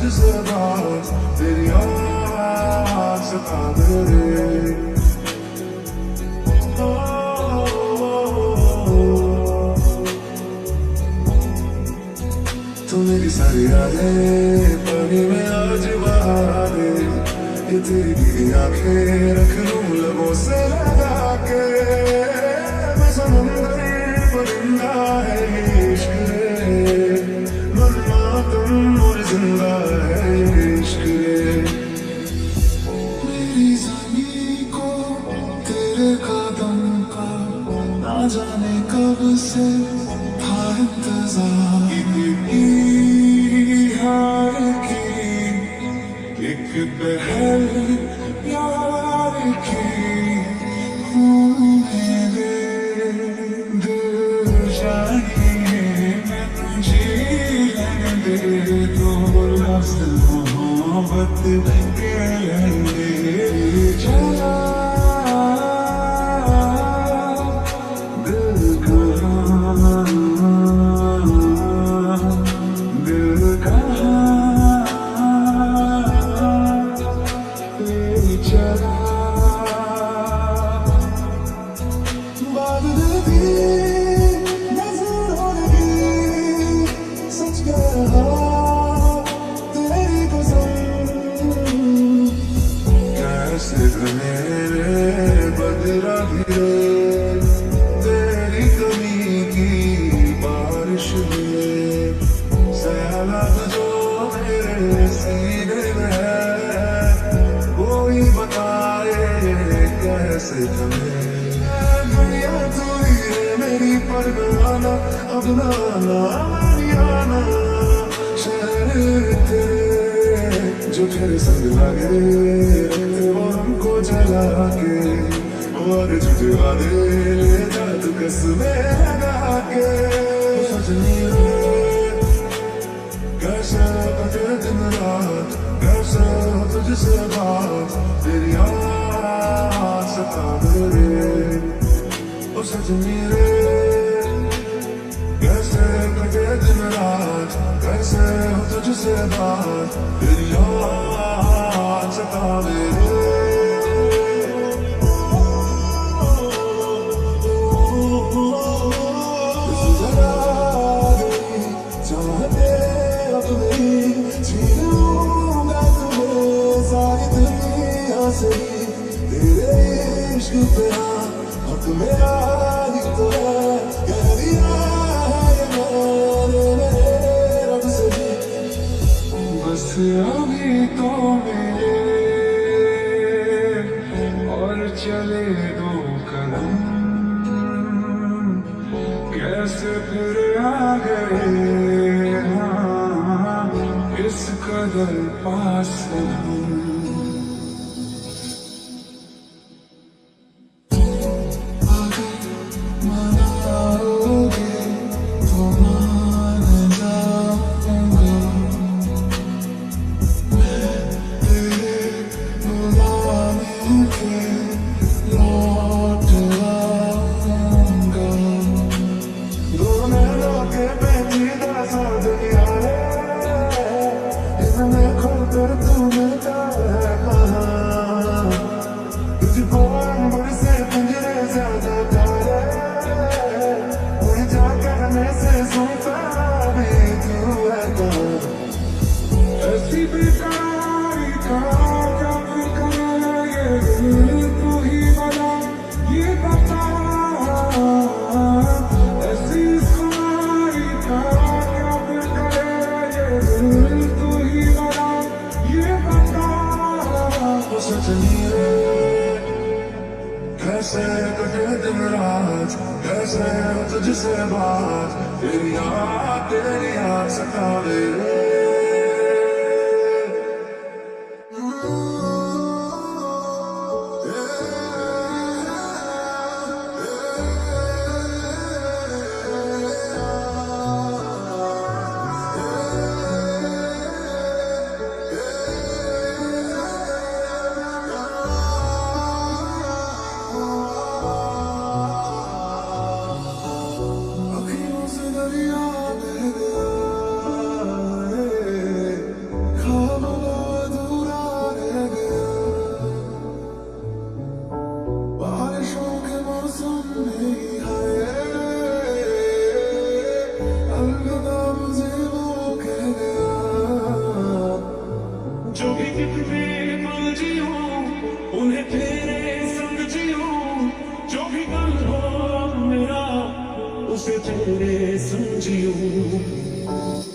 तुझसे बात तेरी आवाज़ सता मेरे तू मेरी सारी यादें पानी में आज बहा दे ये तेरी भीगी आंखें रख लूं लबों से लगा के मैं समंदर परिंदा है इश्क है मनमातम और जिंदा है इश्क है मेरी ज़मीं को तेरे कदम का ना जाने कब से था इंतजार हार की एक पहल यार की मेरे दिल चाहिए मैं तुझे दे दो लफ्ज़ मोहब्बत के चला मेरे बदला गिरे तेरी कमी की बारिश में सैलाब जो मेरे सीने में है कोई बताए कैसे थमे दुनिया तू ही है मेरी परवाना अब ना आना शहर तेरे जो तेरे संग लगे को जला के और झूठे वादे ले जा तू कसमें लगा के सजनी कैसे कटे दिन रात कैसे तुझसे बात तेरी आवाज़ सता मेरे ओ सजनी रे कैसे कटे दिन रात कैसे तुझसे बात तेरी आवाज़ सता मेरे तेरे इश्क पे हक मेरा ही तो है कह दिया है ये मेरे रब से बस अभी तो मेरे और चले दो कदम कैसे फिर आ गए हाँ इस कदर पास हम कैसे कटे दिन रात कैसे तुझसे बात तेरी याद सतावे पूरे तेरे संग जियूं, जो भी गम हो मेरा उसे तेरे संग जियूं।